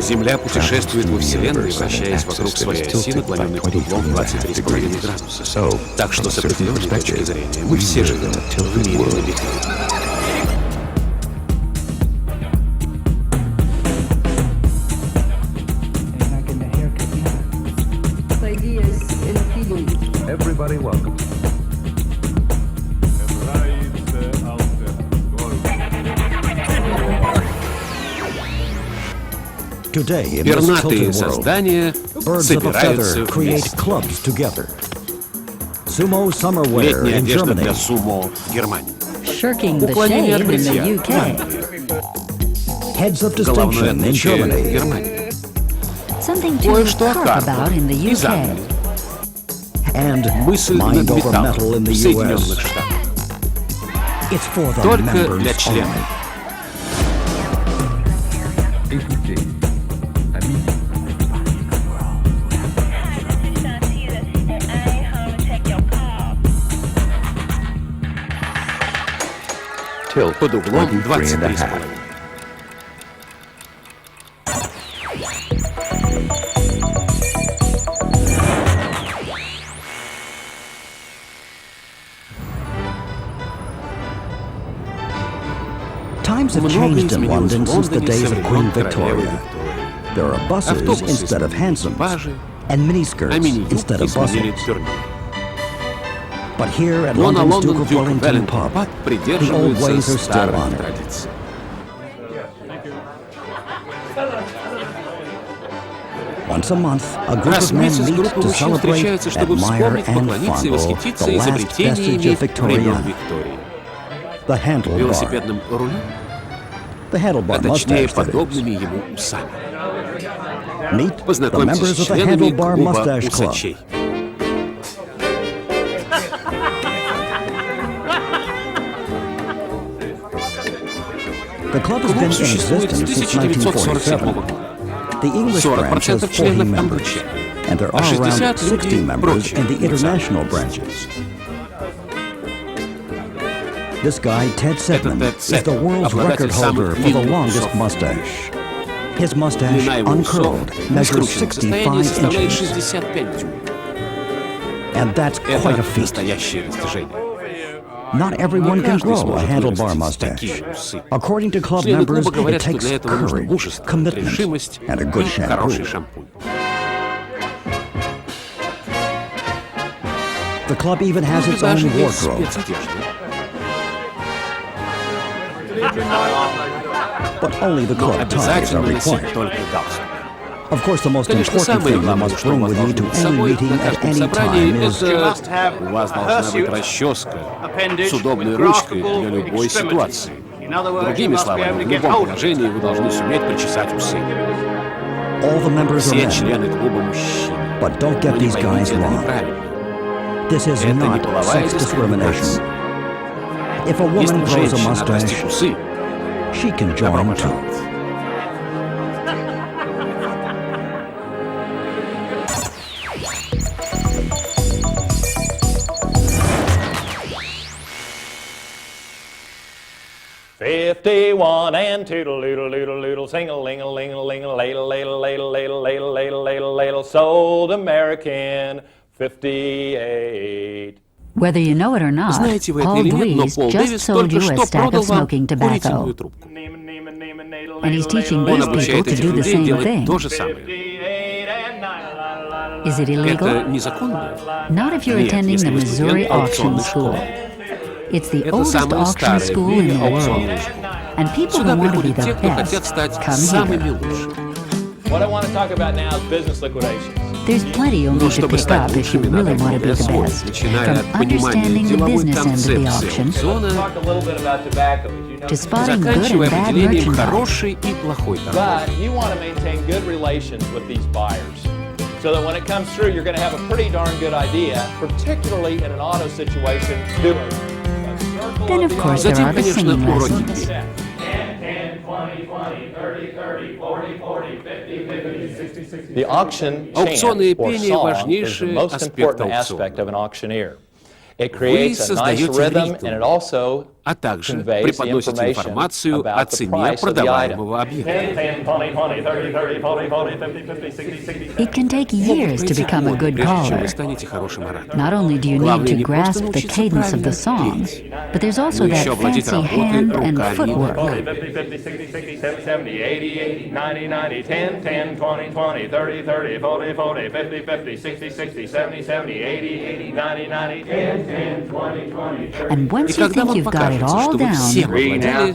Земля путешествует во Вселенной, вращаясь вокруг своей оси, наклоненной под углом 23,5 градуса. Так что с определенной точки зрения мы все живем в мире на бегу. Пернатые создания собираются вместе. Летняя одежда для сумо в Германии. Уклонение от бритья в Англии. Головное отличие в Германии. Кое-что о картах из Англии. Мысль над металлом в Соединенных Штатах. Только для членов. Под углом 23,5. Times have changed in London since the days of Queen Victoria. There are buses instead of hansoms, and miniskirts instead of bustles. But here at London's Duke of Wellington pub, the old ways are still on it. Once a month, a group of men meet to celebrate, admire, and fondle the last vestige of Victoriana. The handlebar. The handlebar mustache, that is. Meet the members of the Handlebar Mustache Club. The club has been in existence since 1947. The English branch has 40 members, and there are around 60 members in the international branches. This guy, Ted Sedman, is the world's record holder for the longest mustache. His mustache, uncurled, measures 65 inches. And that's quite a feat. Not everyone can grow a handlebar mustache. According to club members, it takes courage, commitment, and a good shampoo. The club even has its own wardrobe. But only the club ties are required. Of course, the most important thing you must bring with you to any meeting at any time is... У вас должна быть расческа с удобной ручкой для любой ситуации. Другими словами, в любом положении вы должны суметь причесать усы. Все члены клуба мужчины. But don't get these guys wrong. This is not sex discrimination. If a woman grows a mustache, she can join too. "51 and toodle-oodle-oodle-oodle, sing-a-ling-a-ling-a-ladle-ladle-ladle-ladle-ladle-ladle-ladle, sold American 58." Whether you know it or not, Paul Louise just sold you a stack of smoking tobacco. And he's teaching these people to do the same thing. Is it illegal? Not if you're attending the Missouri Auction School. It's the oldest auction school in the world. And people who want to be the best come here. What I want to talk about now is business liquidations. There's plenty you'll need to pick up if you really want to be the best. From understanding the business end of the auction to spotting good and bad merchandise. But you want to maintain good relations with these buyers so that when it comes through, you're going to have a pretty darn good idea, particularly in an auto situation. Then, of course, there are the singing lessons. 10, 20, 20, 30, 30, 40, 40, 50, 50, 60, 60. The auction chant or song is the most important aspect of an auctioneer. It creates a nice rhythm and it also а также преподносит информацию о цене продаваемого объекта. It can take years to become a good Прежде чем caller. вы станете хорошим оратором. Not only do you need to grasp the cadence of the song, but there's also that еще овладеть fancy работой hand and руками и footwork. ногами. 90, And once И you когда think вам you've got it покажется, all что вы всем down, овладели,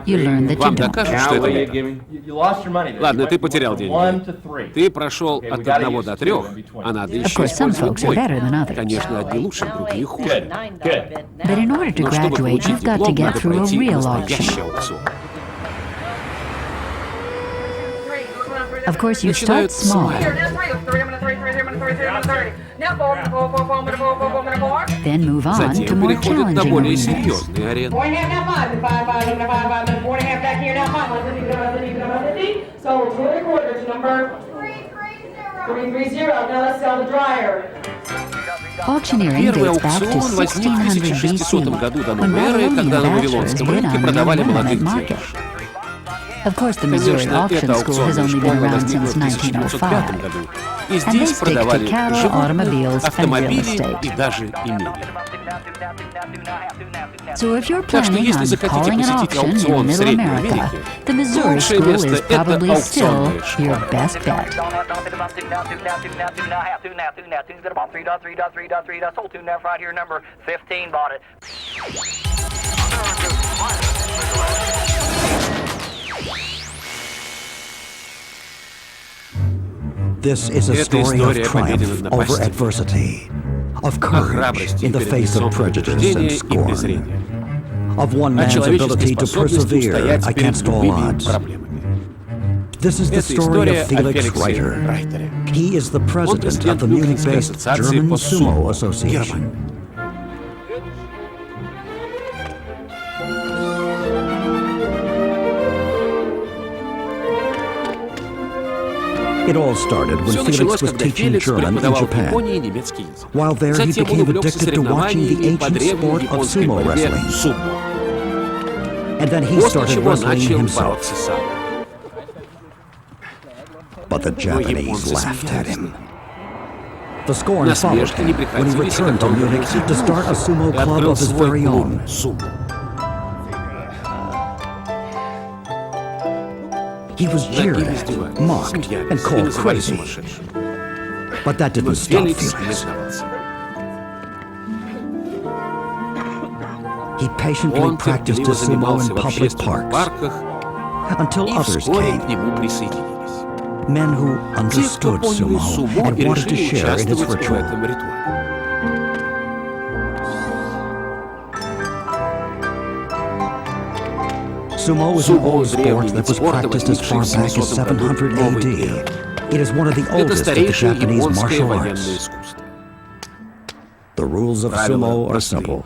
you learn that you вам don't. докажут, что это не так. You lost your money there. Ладно, You ты went потерял from 1 to деньги. 3. Ты прошел Okay, от we gotta 1 use до 2 3, in between. а надо Of еще course, some использовать folks are better than двойку. others. Конечно, одни лучше, другие хуже. Good. But in order to Но чтобы graduate, получить you've got to диплом, get надо through a пройти real настоящий auction. аукцион. Of course, you start Начинают small, с then move on to Затем more переходят на challenging более arenas. серьезные арены. Auctioneering Первый dates back to аукцион возник в 1600 1600 BC, году до when новой эры, когда на Babylonian Вавилонском bachelors рынке bid on продавали young women молодых at market. девушек. Of course, the Missouri Конечно, Auction эта School has аукционная only been школа around возникла since в 1905 1905. году. И And they здесь stick to продавали cattle, животных, automobiles, and real автомобили estate. и даже имение. So if you're Так что planning если on захотите calling an посетить auction in аукцион в Middle Средней America, Америке, the Missouri лучшее School место is — это probably still аукционная школа. your best bet. This is a Это story of история о победе triumph над over напастью, adversity, of о courage храбрости in the перед face лицом of prejudice and предубеждения и scorn, презрения, of one о man's человеческой ability to способности persevere устоять перед against all любыми odds. проблемами. This is the Это story история of о Felix Феликсе Reiter. Райтере. He is the Он president of президент the Мюнхенской Munich-based ассоциации German по Sumo сумо Association. Германии. It all started when Все Felix началось, was когда teaching Феликс German in преподавал в Japan. Японии немецкий язык. While there, he Затем он became увлекся addicted to watching the соревнованиями по ancient древней sport of японской sumo борьбе wrestling. сумо, And then he после started чего wrestling начал himself. бороться сам. But the Но Japanese японцы laughed at смеялись. him. The scorn followed Насмешки не him when he прекратились, returned когда to он Munich вернулся в to start a sumo Мюнхен и club открыл of his свой very клуб own. сумо. He was Над jeered ним at, издевались, mocked, and смеялись и called называли crazy. сумасшедшим. But that Но didn't stop Феликс не Felix. сдавался. He patiently Он practiced терпеливо his sumo занимался in в public общественных parks парках, until и others вскоре came, к нему присоединились. men who Те, кто understood поняли sumo сумо and и wanted to решили share in its участвовать в ritual. этом ритуале. Sumo is an Сумо old — древний sport вид that was спорта, practiced as far возникший в back as 700 году 700 новой AD. эры. It is one of the Это oldest of the старейшее Japanese японское martial военное arts. искусство. The rules of Правила sumo are простые. simple.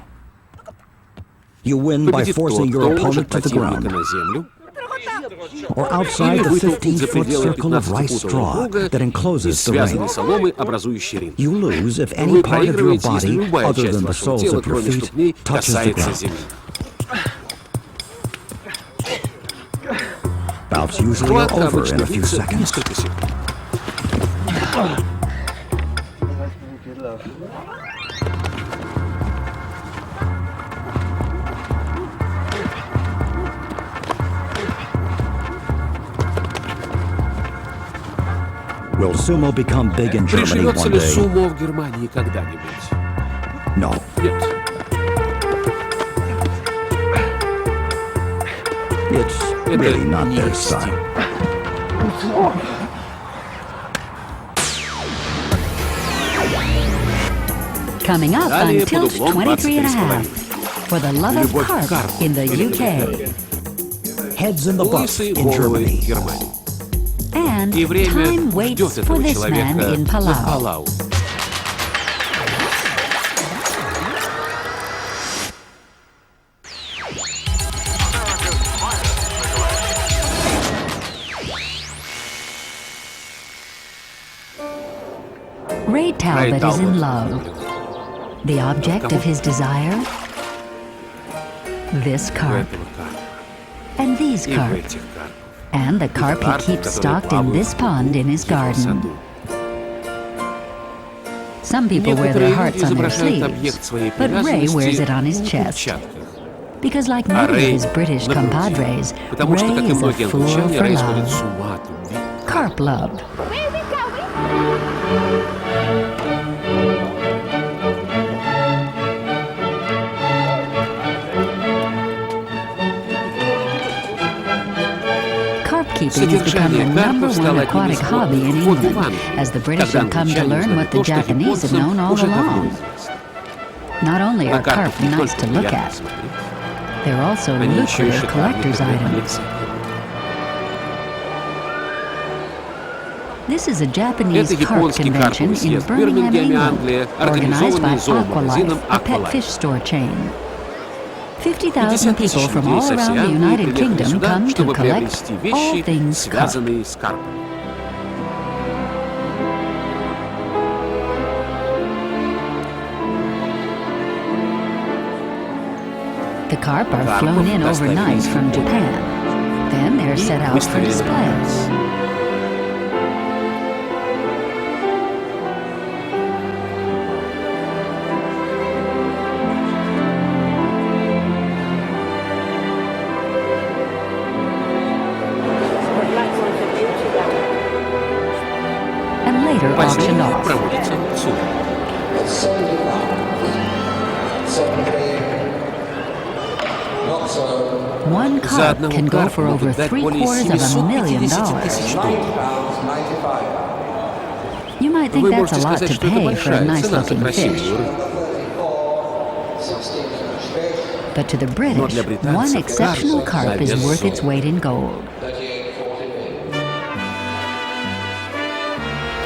You win by Победит forcing тот, your кто уложит opponent to the противника ground, на землю or outside или the вытолкнет за 15-foot пределы circle of rice 15-футового straw круга that из encloses the связанной ring. соломы, образующей ринг. You lose if any Вы part of your проигрываете, если body, любая other часть than the вашего soles тела, of your кроме feet, ступней, touches the касается ground. земли. Bouts usually are Схватка over обычно in a few длится seconds. несколько секунд. Will sumo become big in Germany Приживется one ли day? сумо в Германии когда-нибудь? No. Нет. It's really not не their их стиль. style. Coming up on Далее под Tilt углом 23 and a 23,5. half for the love of Любовь к carp карпу in the или UK. Heads in the butt Лысые in головы в Germany. Германии. And И время time ждет waits for этого this человека man in на Palau. Палау. Ray Talbot is in love. The object of his desire? this у carp, этого карпа and these и у carp, этих карпов. and the carp he keeps stocked in this pond in his garden. Some people wear their Некоторые hearts люди on their изображают sleeves, объект своей but Ray wears привязанности it on his на chest. перчатках. Because like А many of Рэй his British на груди, compadres, потому что, как Ray и is a многие fool англичане, for Рэй сходит love. с ума от любви. Carp love. Carp keeping has become the number one aquatic hobby in England, as the British have come to learn what the Japanese have known all along. Not only are carp nice to look at, they're also Они еще и lucrative collector's items. This is a Japanese Это carp японский convention карповый in съезд в Birmingham, Бирмингеме, England, Англия, organized by организованный зоомагазином Aqualife, a pet Aqualife. fish store chain. 50,000 people тысяч from людей all со around всей the Англии United приехали Kingdom сюда, come to чтобы collect приобрести all вещи, things carp. связанные с карпом. The carp are flown in overnight from Japan. Then they're set out for displays. And later auctioned Позднее off. проводится аукцион. One За carp одного can go карпа for over могут дать более $750,000. 750 тысяч долларов. You might think Вы that's можете a lot сказать, to что это pay for a большая цена за nice-looking fish. красивую рыбу. But to the Но British, для британцев one exceptional карп carp is на вес worth its золота. weight in gold.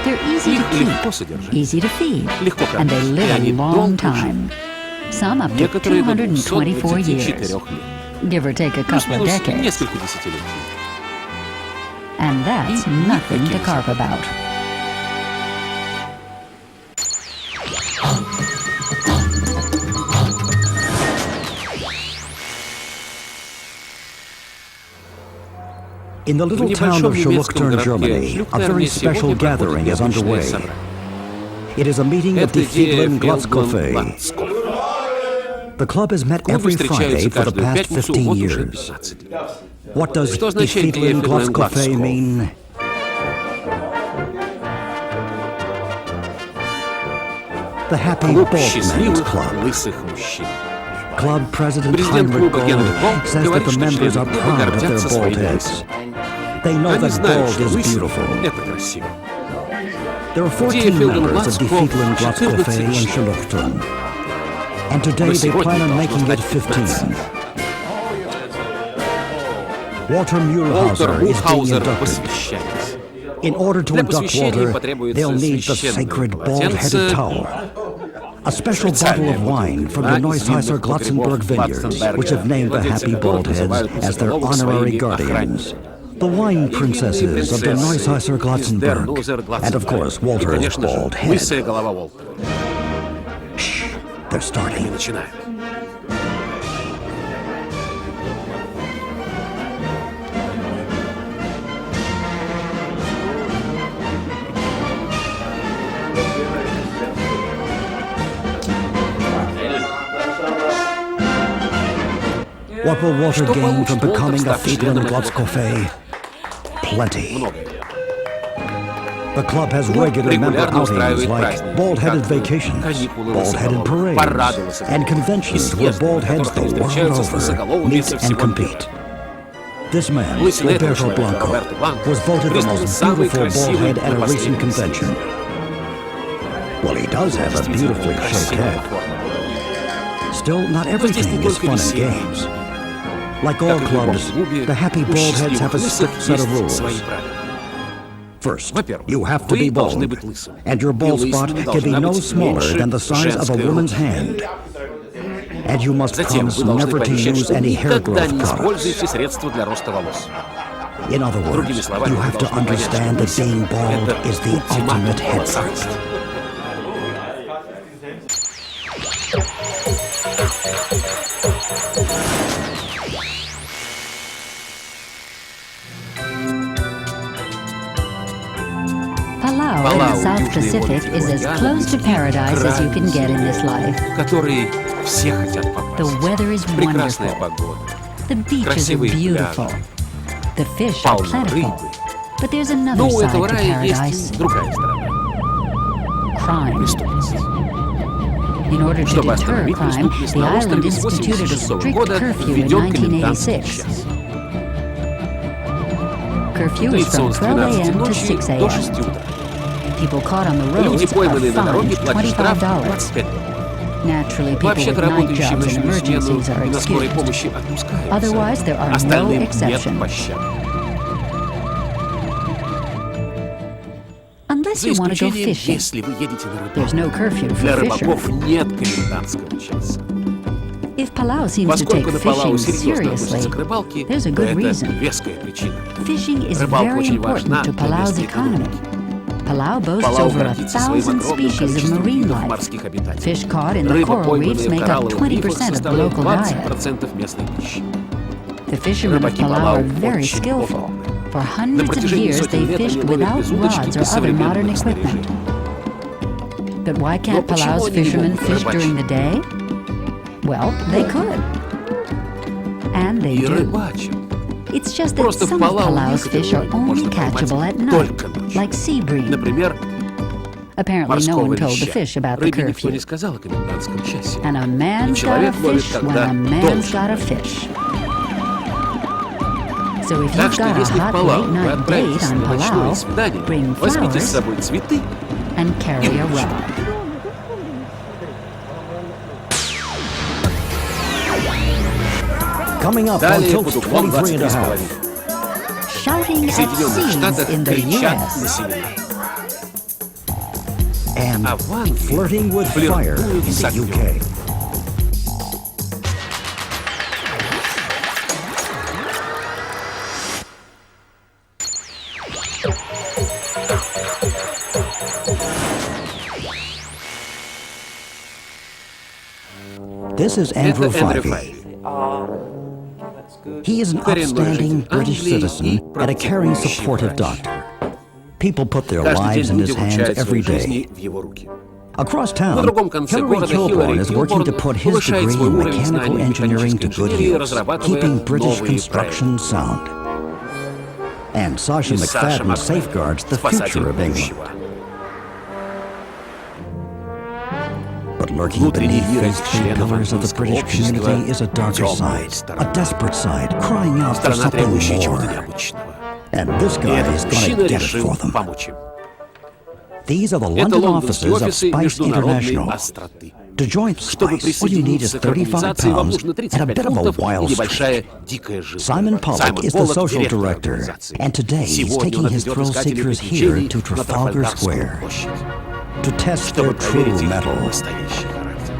They're easy Их to легко keep, содержать, easy to feed, легко and they кормить, и live a они long долго time. живут. Some up to Некоторые до 224 years, 224 лет. give or take a couple of Плюс-минус decades. несколько десятилетий. And that's nothing to carp about. In the little town of Schluchtern, Germany, a very special gathering is underway. It is a meeting of the Fiedlin Glatzkoffe. The club has met every Friday for the past 15 years. What does the Fiedlin Glatzkoffe mean? The Happy Клуб Bald Men's счастливых Club. лысых мужчин. Club President Президент Heinrich клуба Генрих Gold Болт says that говорит, the что members члены are клуба proud of their гордятся bald своими heads. лысинами. They know Они that знают, bald что is лысина beautiful. — это красиво. There are 14 members of the Fiedlin Glatzkoffe in Schluchtern. And today they plan on making it 15. Walter Уолтер Muehlhauser is being Мюльхаузер inducted. посвящается. In order to Для induct посвящения Walter, потребуется they'll need the священное sacred полотенце, bald-headed towel. A special bottle of wine from the Neusheiser Glatzenburg vineyards, which have named the happy baldheads as their honorary guardians. The wine princesses of the Neusheiser Glatzenburg. And of course, Walter's bald head. Лысая голова Уолтера. Shh, they're Они starting. начинают. What will Walter Что gain from получит Уолтер, becoming a став Fiedlin членом этого Glatzkoffe? Plenty. Многое. The club has Клуб regular member регулярно outings устраивает like праздники, bald-headed как vacations, каникулы bald-headed лысоголовых, parades, парады лысоголовых, and и conventions where съезды, bald на heads которых the они world встречаются с over лысоголовыми meet со and всего мира. compete. This man, Лысина этого Roberto человека, Blanco, Роберто Бланко, was voted the признан most самый beautiful bald красивый head at на a recent последнем convention. Well, he does have a beautifully shaped head. Still, not everything is fun and games. Like all clubs, the happy bald heads have a strict set of rules. First, you have to be bald, and your bald spot can be no smaller than the size of a woman's hand. And you must Затем promise вы должны never to пообещать, use что any hair никогда growth не products. используете средства для роста волос. In other words, Другими словами, you вы have to должны понять, что understand that being лысина — bald это is the ultimate ультиматум head волосатости. fight. Palau in the South Pacific is as close to paradise as you can get in this life. Который все хотят The попасть. weather is Прекрасная wonderful. погода. The beaches are Красивые beautiful. пляжи. The fish are Полно plentiful. рыбы. But there's another Но у side этого to рая есть paradise. и другая сторона. Crime. Преступность. In order to Чтобы deter остановить crime, преступность the на island острове с instituted a 1986 strict года curfew in введен комендантский 1986. час. Curfew is Длится from он с 12 12 a.m. to ночи 6 до a.m. 6 утра. People caught on the roads Люди, are пойманные на дороге, fined платят штраф $25. $25. Naturally, people with Вообще-то night работающие в jobs and ночную смену emergencies are и на скорой excused. помощи отпускаются. Otherwise, there are no Остальным нет exceptions. пощады. Unless За you want to go исключением, fishing, если вы едете на there's рыбалку. no curfew Для for рыбаков fishermen. нет комендантского часа. If Palau seems to take Поскольку на Палау fishing серьезно относятся seriously, к рыбалке, there's a то good это reason. веская причина. Fishing is Рыбалка very очень важна important to для Palau's местной economy. экономики. Palau boasts Палау over гордится своим 1,000 огромным species of количеством marine видов life. морских обитателей. Fish caught in the Рыба, coral reefs пойманная в make up коралловых рифах, 20% of the составляет local diet. 20% местной пищи. The fishermen of Рыбаки Palau Палау are very очень skillful. опытны. For На hundreds of протяжении years, сотен they лет fished они ловят without без удочки, rods or без other modern современных equipment. снаряжений. But why can't почему Palau's они не fishermen могут fish рыбачить? during the day? Well, they could. And they И do. рыбачат. It's just that Просто в some of Палау Palau's fish are некоторые only можно catchable at поймать night, только ночью. like sea bream. Например, Apparently, no морского one told the леща. fish about the Рыбе никто не curfew. сказал о комендантском часе. And a И man's got a человек ловит, fish when когда a man's должен got a ловить. fish. So if Так you've что got a если в hot Палау late вы night отправитесь date on на ночное Palau, свидание, bring возьмите с flowers собой цветы. and carry a rod. Coming up on Далее Tilt под углом 23 and a 23,5. half. Shouting В at Соединенных scenes Штатах in the кричат на U.S. семинарах. And А в Англии flirting with fire флиртуют in с the огнем. UK. This is Andrew Это Эндрю Fyvie. Файви. He is an Коренной upstanding житель British Англии citizen и and a caring, практикующий supportive врач. doctor. People put their Каждый lives день in his люди hands вручают every свои day. жизни в его руки. Across На town, другом конце Hillary города Хиллари Kilborn is working to Килборн put his повышает degree свой in уровень mechanical знаний engineering to механической good инженерии, use, разрабатывая keeping British новые construction проекты. sound. And Sasha И Саша McFadden safeguards the спасатель future of England. будущего. But lurking Внутренний beneath мир these three членов pillars of the английского British общества community is a darker темная side, сторона. a desperate side, crying out for Сторона, something требующая чего-то more. необычного. And this И guy этот is мужчина going to get it решил for them. помочь им. These are the Это London лондонские offices of офисы Spice международной International. остроты. To join Чтобы Spice, all you need is присоединиться к 35 организации, вам pounds нужно and a 35 bit of a фунтов и wild небольшая streak. дикая жизнь. Simon Pollock is the Поллок, social директор director, организации. and today he's Сегодня taking он his отведет thrill искателей seekers here приключений to на Trafalgar Трафальгарскую Square площадь, to test чтобы their true проверить их mettle. настоящий характер.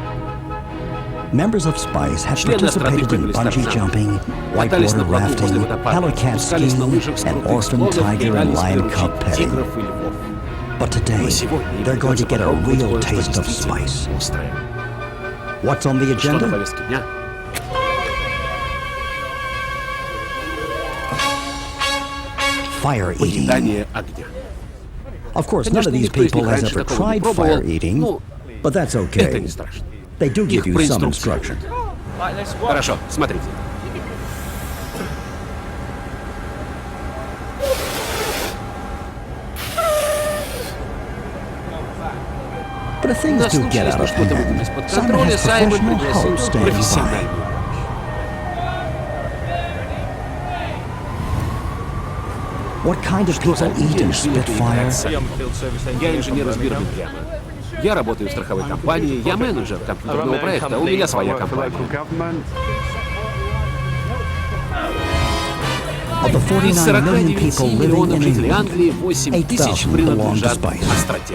Members of Spice have Члены остроты participated in прыгали с bungee тарзанки, jumping, катались на whitewater плоту возле rafting, водопада, helicat спускались на skiing, лыжах с and крутых orphan склонов и tiger and пытались lion cub приручить petting. тигров и львов. But today, Но сегодня им they're going to придется get a попробовать real кое-что taste of действительно Spice. острое. What's on the Что на agenda? повестке дня? Fire eating. Поедание огня. Of course, none of these people has ever tried fire eating, but that's Это okay. не страшно. They do give Их you some проинструктируют. instruction. Хорошо, смотрите. But if things На do случай, get out если of что-то выйдет hand, из-под Simon контроля, has Саймон professional пригласил help standing by. профессиональную. What kind of people eat and spit fire? Я инженер из Бирмингема. Я работаю в страховой компании, я менеджер компьютерного проекта, у меня своя компания. Of the Из 49 million 49 people living миллионов in жителей England, Англии 8 тысяч 8,000 belong to принадлежат Spice. остроте.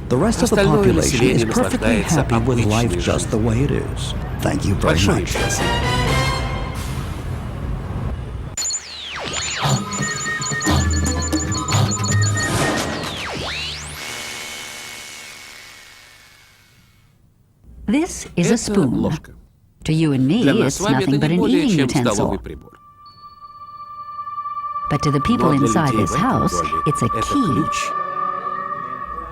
The rest of the Остальное population население is perfectly наслаждается happy with обычной life just the way it is. Thank you very Большое much. спасибо. is a Это spoon. ложка. To you and me, Для нас it's с вами это nothing but не an более eating чем utensil. столовый прибор. But to the people Но для inside людей this в этом house, доме it's a это key ключ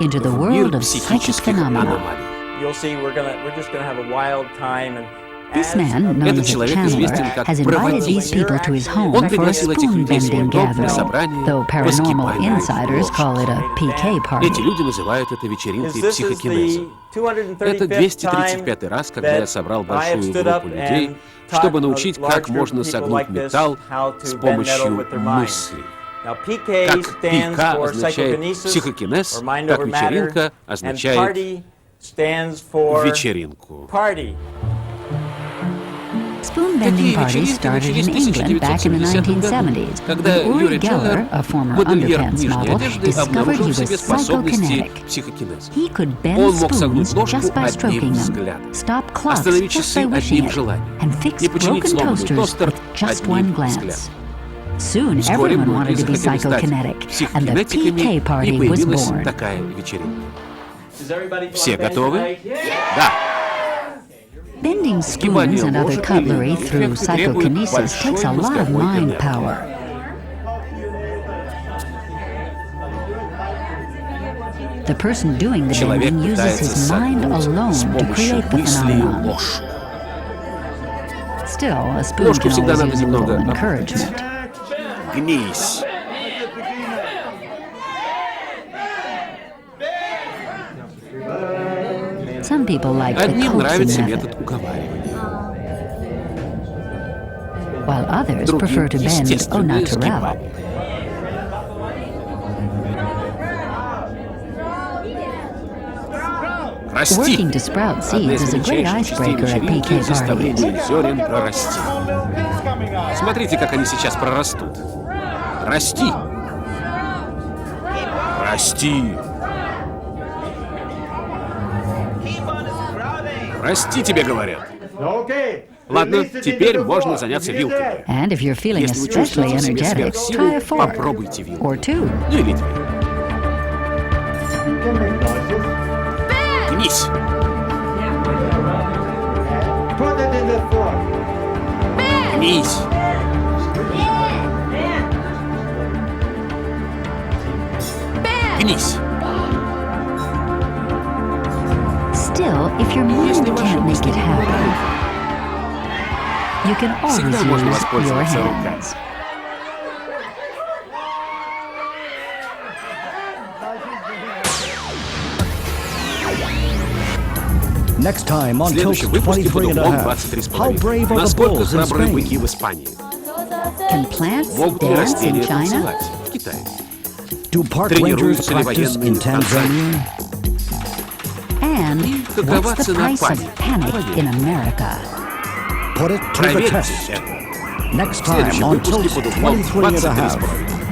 into the в world мир of psychic психических phenomena. аномалий. You'll see we're just going to have a wild time. And This man, known Этот as a человек Chandler, известен как has invited проводник. these people to his home Он for a пригласил этих людей в свой spoon-bending дом на gathering, собрание though по paranormal скипанию insiders ложек. call it a PK party. Эти люди называют это is вечеринкой this is психокинеза. the Это 235th 235-й раз, когда that я собрал I have большую stood up группу людей, and чтобы taught научить, a large как group можно of people согнуть like this металл how to с bend metal помощью with their mind. мысли. Now, PK Как stands ПК for означает psychokinesis, психокинез, or mind так over matter, вечеринка and означает party stands for вечеринку. party. Spoon-bending Такие parties вечеринки started in начались в England back in the 1970 году, 1970s, когда when Uri Юрий Geller, Geller, a former модельер underpants нижней model, одежды, discovered he обнаружил в was себе способности psychokinetic. психокинеза. He could Он bend мог согнуть spoons ложку just by stroking одним them, взглядом, stop clocks остановить just часы by wishing одним it, желанием and fix и починить broken сломанный toasters тостер with just one одним glance. взглядом. Soon Вскоре everyone многие wanted to be захотели стать psychokinetic, and the психокинетиками, PK и party was появилась born. такая вечеринка. Does everybody Все want to bend готовы? tonight? Да. Bending spoons and other cutlery through psychokinesis takes a lot of mind power. The person doing the Человек bending uses пытается his mind согнуть alone с to помощью create the мысли phenomenon. ложку. Still, a spoon Ложку can всегда always надо use a little немного encouragement. Гнись. Some people like the Одним coaxing нравится method, метод уговаривания, while others другим prefer to bend au естественное naturel. скипание. Расти. Working to sprout Одна seeds из is a great величайших частей icebreaker at вечеринки PK — заставление parties. зерен прорасти. Смотрите, как они сейчас прорастут. Расти. Расти. Расти, тебе говорят. Ладно, теперь можно заняться вилкой. And if you're feeling Если вы especially чувствуете в себе energetic, try a сверхсилу, fork попробуйте вилку. or two. Ну или две. Гнись. Гнись. Гнись. Still, if your mind Если ваши can't make мысли it не happen, you can всегда always можно use your воспользоваться руками. hands. Next time В on следующем Tilt выпуске 23 and под a углом half. How brave 23,5. are the Насколько bulls in храбры быки Spain? в Испании? Can plants Могут ли dance in растения China? танцевать в Китае? Do park rangers Тренируются ли practice военные in в Танзании? Tanzania? And какова what's the цена price of паники? panic in America? Put it to the Проверьте test. это. Next В time следующем on выпуске Tilt под углом 23 and a half. 23,5.